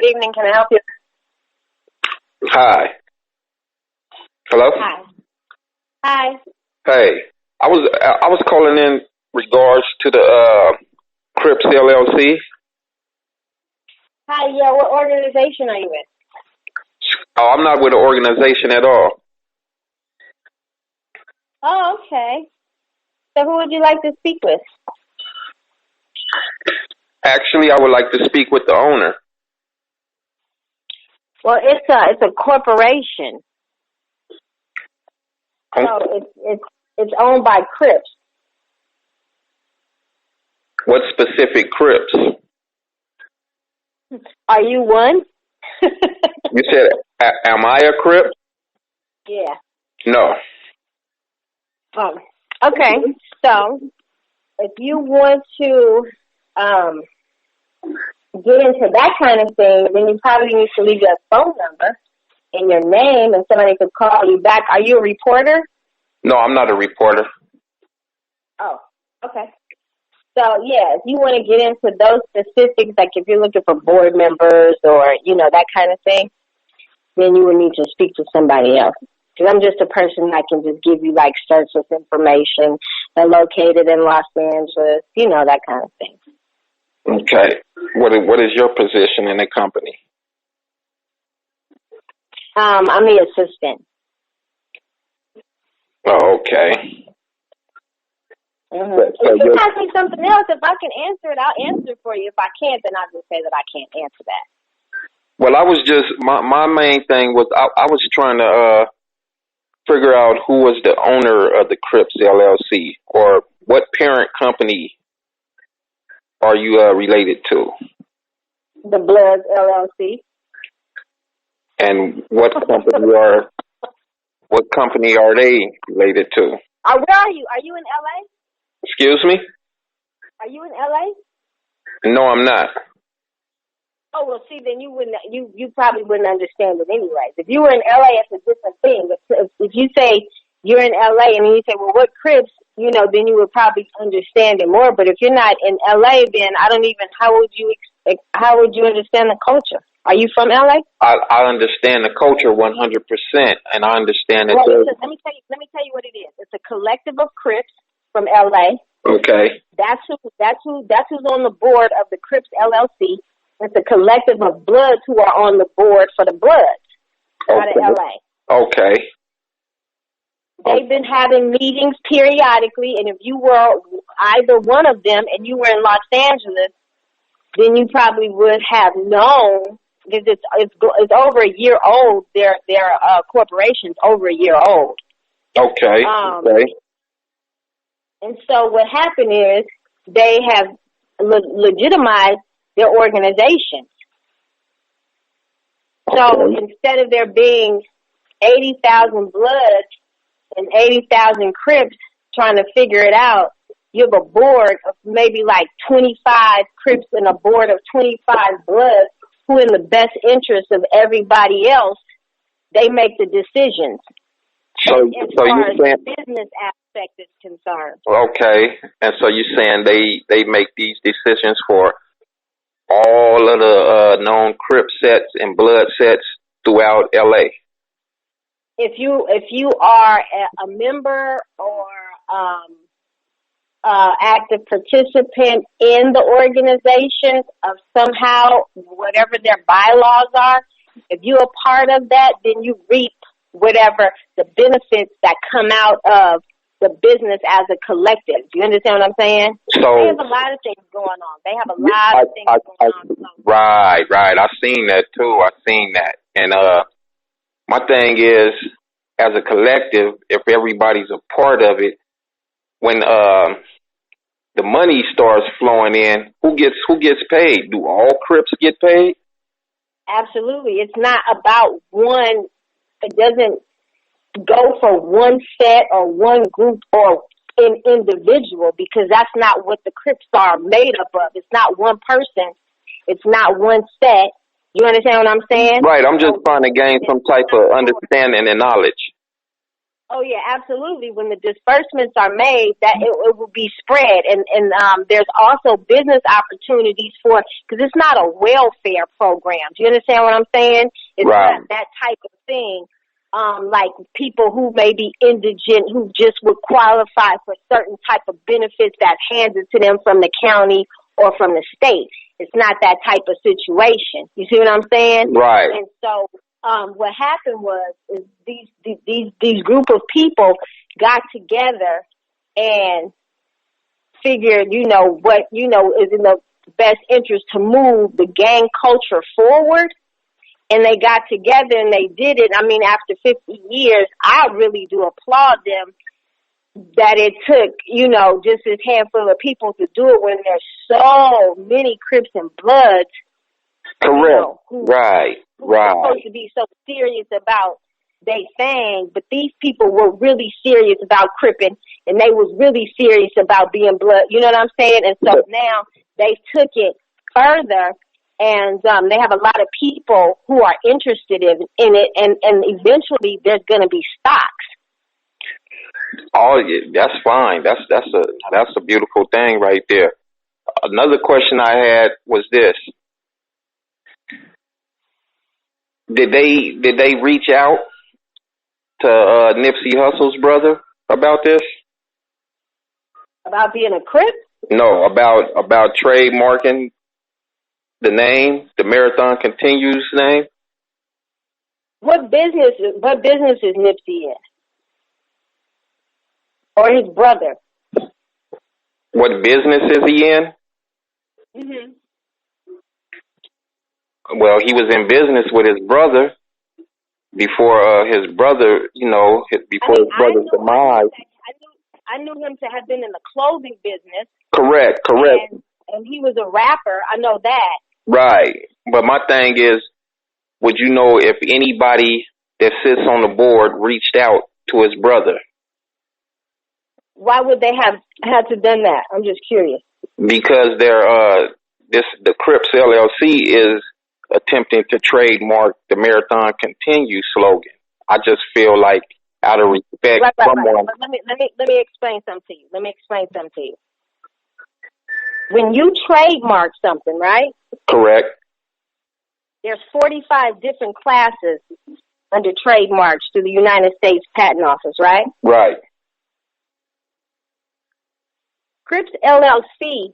Good evening. Can I help you? Hi. Hello? Hi. Hi. Hey. I was calling in regards to the CRIPS LLC. Hi, yeah, what organization are you with? Oh, I'm not with an organization at all. Oh, okay. So who would you like to speak with? Actually, I would like to speak with the owner. Well, it's a corporation. So it's owned by CRIPS. What specific CRIPS? Are you one? You said, am I a CRIP? Yeah. No. Okay. So if you want to get into that kind of thing, then you probably need to leave your phone number and your name, and somebody could call you back. Are you a reporter? No, I'm not a reporter. Oh, okay. So, yeah, if you want to get into those specifics, like if you're looking for board members or, that kind of thing, then you would need to speak to somebody else. Because I'm just a person that can just give you, like, surface information. They're located in Los Angeles, that kind of thing. Okay. What is your position in the company? I'm the assistant. Oh, okay. Mm-hmm. If you ask me something else, if I can answer it, I'll answer it for you. If I can't, then I'll just say that I can't answer that. Well, I was just, my main thing was I was trying to figure out who was the owner of the CRIPS LLC, or what parent company are you related to? The Blacc LLC. And what company are they related to? Where are you? Are you in LA? Excuse me? Are you in LA? No, I'm not. Oh, well, see, then you probably wouldn't understand it anyways. If you were in LA, it's a different thing. If you say you're in LA and then you say, well, what CRIPS, then you would probably understand it more. But if you're not in LA, then how would you understand the culture? Are you from LA? I understand the culture 100%, and I understand that. Well, let me tell you what it is. It's a collective of CRIPS from LA. Okay. That's who's on the board of the CRIPS LLC. It's a collective of Bloods who are on the board for the Bloods out of LA. Okay. They've been having meetings periodically, and if you were either one of them and you were in Los Angeles, then you probably would have known, because it's over a year old. Their corporation's over a year old. Okay. Okay. And so what happened is they have legitimized their organizations. So instead of there being 80,000 Bloods and 80,000 Crips trying to figure it out, you have a board of maybe like 25 Crips and a board of 25 Bloods who, in the best interest of everybody else, they make the decisions. So far as the business aspect is concerned. Okay. And so you're saying they make these decisions for all of the known Crip sets and Blood sets throughout LA. If you are a member or active participant in the organization of somehow, whatever their bylaws are, if you're a part of that, then you reap whatever the benefits that come out of the business as a collective. Do you understand what I'm saying? So they have a lot of things going on. They have a lot of things going on. Right. I've seen that too. And my thing is, as a collective, if everybody's a part of it, when the money starts flowing in, who gets paid? Do all Crips get paid? Absolutely. It's not about one. It doesn't go for one set or one group or an individual, because that's not what the Crips are made up of. It's not one person. It's not one set. You understand what I'm saying? Right. I'm just trying to gain some type of understanding and knowledge. Oh yeah, absolutely. When the disbursements are made, that it will be spread, and there's also business opportunities for, because it's not a welfare program. Do you understand what I'm saying? It's Right. not that type of thing. Like people who may be indigent, who just would qualify for certain type of benefits that's handed to them from the county or from the state. It's not that type of situation. You see what I'm saying? Right. And so what happened was is these group of people got together and figured, what is in the best interest to move the gang culture forward. And they got together and they did it. I mean, after 50 years, I really do applaud them that it took, just this handful of people to do it when there's so many Crips and Bloods. Correct. Who are supposed to be so serious about they thing, but these people were really serious about Cripping, and they was really serious about being Blood. You know what I'm saying? And so now they took it further. And they have a lot of people who are interested in it, and eventually there's going to be stocks. Oh, yeah, that's fine. That's a beautiful thing right there. Another question I had was this: Did they reach out to Nipsey Hussle's brother about this? About being a Crip? No, about trademarking the name, the Marathon Continues name. What business is Nipsey in? Or his brother? What business is he in? Mm-hmm. Well, he was in business with his brother before his brother, before his brother's demise. I knew him to have been in the clothing business. Correct. And he was a rapper. I know that. Right. But my thing is, would you know if anybody that sits on the board reached out to his brother? Why would they have had to done that? I'm just curious. Because the CRIPS LLC is attempting to trademark the Marathon Continues slogan. I just feel like, out of respect, someone. But let me explain something to you. When you trademark something, right? Correct. There's 45 different classes under trademarks through the United States Patent Office, right? Right. CRIPS LLC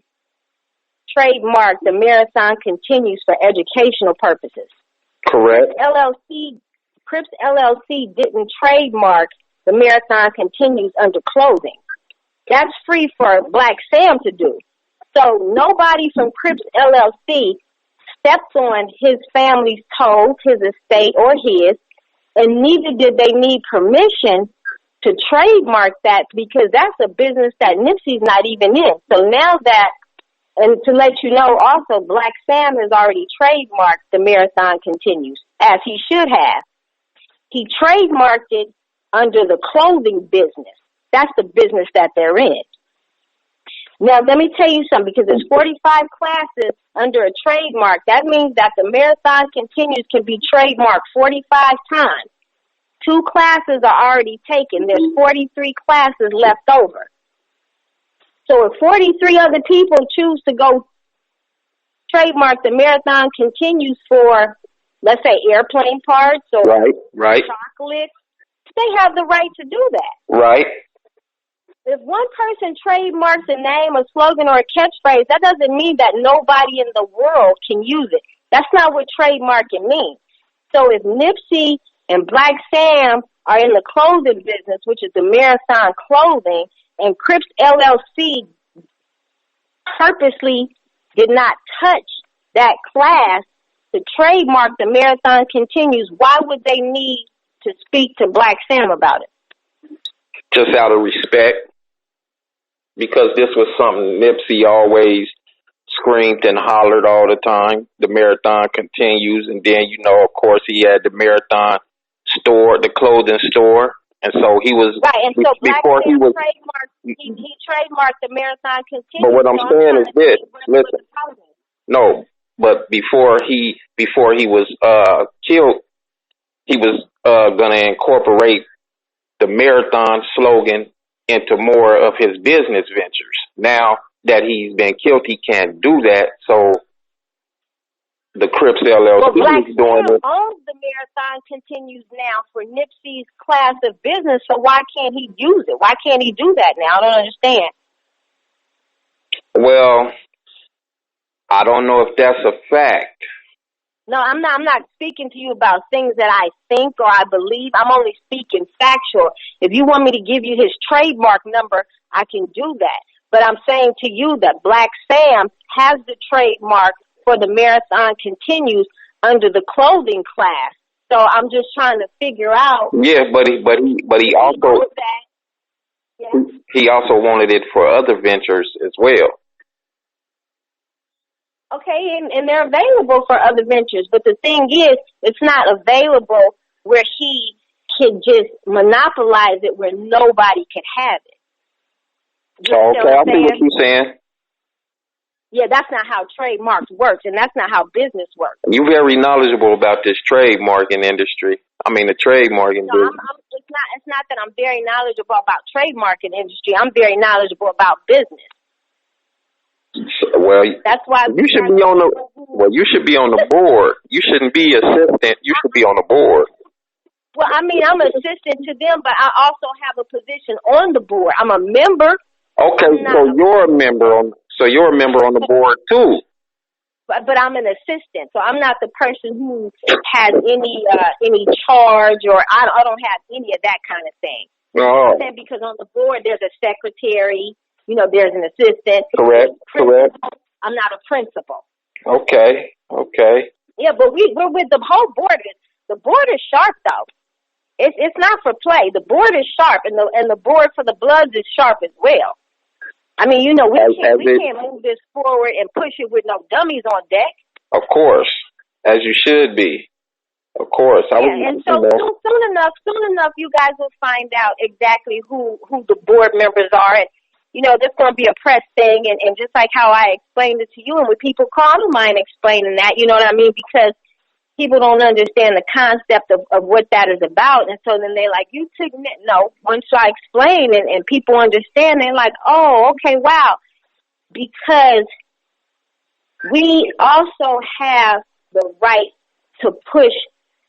trademarked the Marathon Continues for educational purposes. Correct. CRIPS LLC didn't trademark the Marathon Continues under clothing. That's free for Blacc Sam to do. So nobody from CRIPS LLC stepped on his family's toes, his estate or his, and neither did they need permission to trademark that, because that's a business that Nipsey's not even in. So now that, and to let you know also, Blacc Sam has already trademarked the Marathon Continues, as he should have. He trademarked it under the clothing business. That's the business that they're in. Now, let me tell you something, because there's 45 classes under a trademark. That means that the Marathon Continues can be trademarked 45 times. 2 classes are already taken. There's 43 classes left over. So if 43 other people choose to go trademark the Marathon Continues for, let's say, airplane parts or right. chocolate, they have the right to do that. Right. If one person trademarks a name, a slogan, or a catchphrase, that doesn't mean that nobody in the world can use it. That's not what trademarking means. So if Nipsey and Blacc Sam are in the clothing business, which is the Marathon Clothing, and CRIPS LLC purposely did not touch that class to trademark the Marathon Continues, why would they need to speak to Blacc Sam about it? Just out of respect, because this was something Nipsey always screamed and hollered all the time. The Marathon Continues, and then, of course, he had the Marathon store, the clothing store, and so he was right. And so before he was he trademarked the Marathon Continues. But what I'm saying is this: listen, no, but before he was killed, he was going to incorporate the marathon slogan into more of his business ventures. Now that he's been killed, he can't do that. So the CRIPS LLC well, Blacc is doing it. owns the marathon continues now for Nipsey's class of business. So why can't he use it? Why can't he do that now? I don't understand. Well, I don't know if that's a fact. No, I'm not speaking to you about things that I think or I believe. I'm only speaking factual. If you want me to give you his trademark number, I can do that. But I'm saying to you that Blacc Sam has the trademark for the marathon continues under the clothing class. So I'm just trying to figure out. Yeah, but he also he also wanted it for other ventures as well. Okay, and they're available for other ventures, but the thing is, it's not available where he can just monopolize it where nobody can have it. Okay, I see what you're saying. Yeah, that's not how trademarks work, and that's not how business works. You're very knowledgeable about this trademarking industry. I mean, the trademarking business. It's not that I'm very knowledgeable about trademarking industry. I'm very knowledgeable about business. Well, that's why you should be on the. Well, you should be on the board. You shouldn't be assistant. You should be on the board. Well, I mean, I'm assistant to them, but I also have a position on the board. I'm a member. Okay, so you're a member on. So you're a member on the board too. But I'm an assistant, so I'm not the person who has any charge, or I don't have any of that kind of thing. Oh. Because on the board there's a secretary. You know, there's an assistant. Correct. I'm not a principal. Okay. Yeah, but we're with the whole board. The board is sharp, though. It's not for play. The board is sharp, and the board for the Bloods is sharp as well. I mean, you know, we can't move this forward and push it with no dummies on deck. Of course, as you should be. Of course. And so soon enough, you guys will find out exactly who the board members are. And you know, there's going to be a press thing, and just like how I explained it to you, and when people call, I don't mind explaining that, you know what I mean, because people don't understand the concept of what that is about, and so then they're like, you took it. No, once I explain and people understand, they're like, oh, okay, wow, because we also have the right to push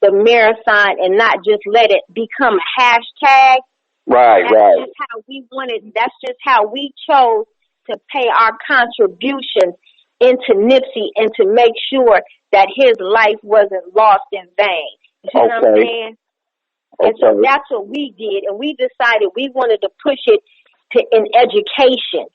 the marathon and not just let it become a hashtag. Right. Just how we wanted. That's just how we chose to pay our contributions into Nipsey and to make sure that his life wasn't lost in vain. You know what I'm saying? And so that's what we did, and we decided we wanted to push it in education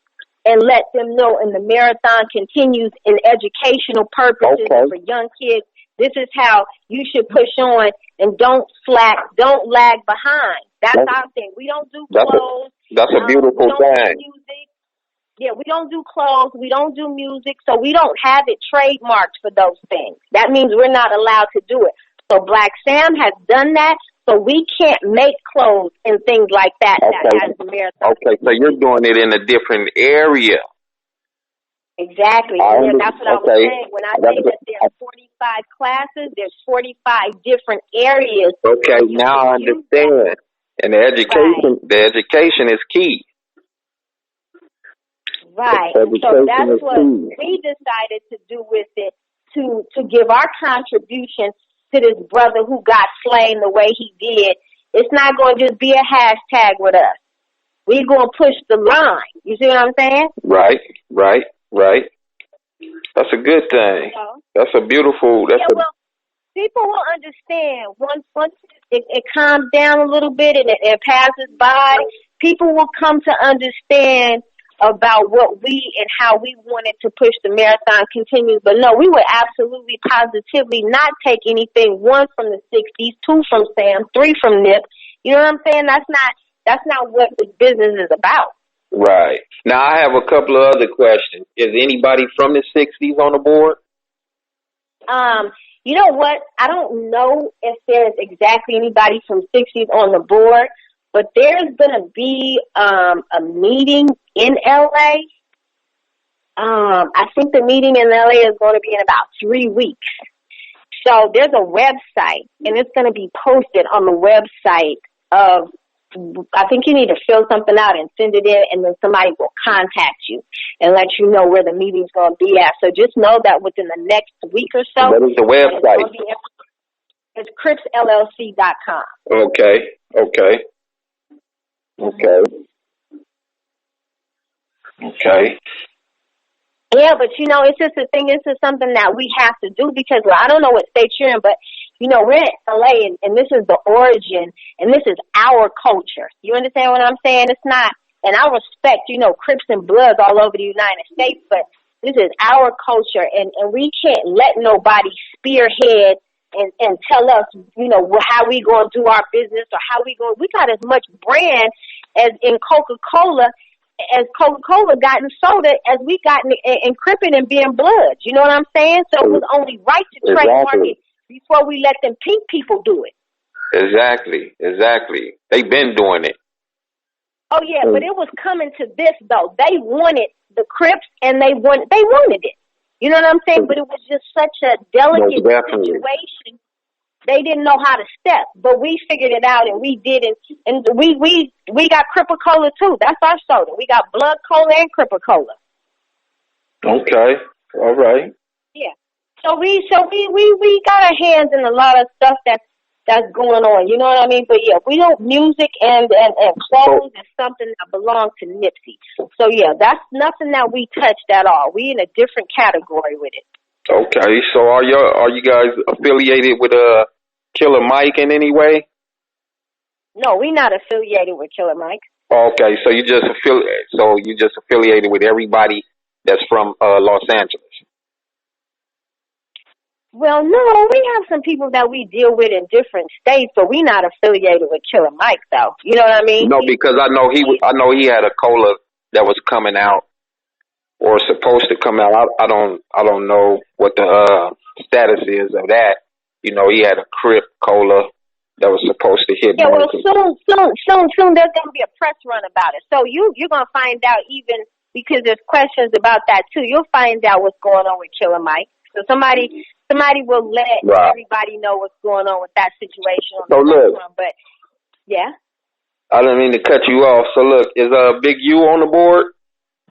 and let them know. And the marathon continues in educational purposes for young kids. This is how you should push on and don't lag behind. That's our thing. We don't do clothes. That's a beautiful thing. Music. Yeah, we don't do clothes. We don't do music. So we don't have it trademarked for those things. That means we're not allowed to do it. So Blacc Sam has done that. So we can't make clothes and things like that. That has the marathon. Okay, so you're doing it in a different area. Exactly. Yeah, that's what I was saying. When I say that there's 45 classes, there's 45 different areas. Okay, now I understand. And the education is key. Right. So that's what we decided to do with it, to give our contribution to this brother who got slain the way he did. It's not going to just be a hashtag with us. We're going to push the line. You see what I'm saying? Right. That's a good thing. That's a beautiful. People will understand once it calms down a little bit and it passes by. People will come to understand about what we and how we wanted to push the marathon continue. But no, we would absolutely, positively not take anything. 1 from the 60s, 2 from Sam, 3 from Nip. You know what I'm saying? That's not what this business is about. Right. Now, I have a couple of other questions. Is anybody from the 60s on the board? You know what? I don't know if there's exactly anybody from 60s on the board, but there's going to be a meeting in LA. I think the meeting in LA is going to be in about 3 weeks. So there's a website, and it's going to be posted on the website of I think you need to fill something out and send it in, and then somebody will contact you and let you know where the meeting's going to be at. So just know that within the next week or so. What is the website? It's CRIPSLLC.com. Okay. Yeah, but it's just a thing. It's just something that we have to do because I don't know what state you're in, but we're in LA, and this is the origin, and this is our culture. You understand what I'm saying? It's not, and I respect, Crips and Bloods all over the United States, but this is our culture, and we can't let nobody spearhead and tell us, how we going to do our business or how we got as much brand as in Coca-Cola, as Coca-Cola got in soda, as we got in Crippin' and being Bloods. You know what I'm saying? So it was only right to trademark it before we let them pink people do it. Exactly. They've been doing it. Oh, yeah, but it was coming to this, though. They wanted the Crips, and they wanted it. You know what I'm saying? But it was just such a delicate situation. They didn't know how to step, but we figured it out, and we did it. And we got Crippa-Cola, too. That's our soda. We got Blood Cola and Crippa-Cola. Okay. All right. Yeah. So we got our hands in a lot of stuff that's going on. You know what I mean? But yeah, we don't music and clothes is something that belongs to Nipsey. So yeah, that's nothing that we touched at all. We in a different category with it. Okay. So are you guys affiliated with Killer Mike in any way? No, we're not affiliated with Killer Mike. Okay, so you just affiliated with everybody that's from Los Angeles. Well, no, we have some people that we deal with in different states, but we're not affiliated with Killer Mike, though. You know what I mean? No, because I know he had a cola that was coming out or supposed to come out. I don't know what the status is of that. He had a Crip cola that was supposed to hit. Yeah, well, soon there's going to be a press run about it. So you're going to find out, even because there's questions about that too. You'll find out what's going on with Killer Mike. So somebody will let everybody know what's going on with that situation. So look, but yeah, I didn't mean to cut you off. So look, is Big U on the board?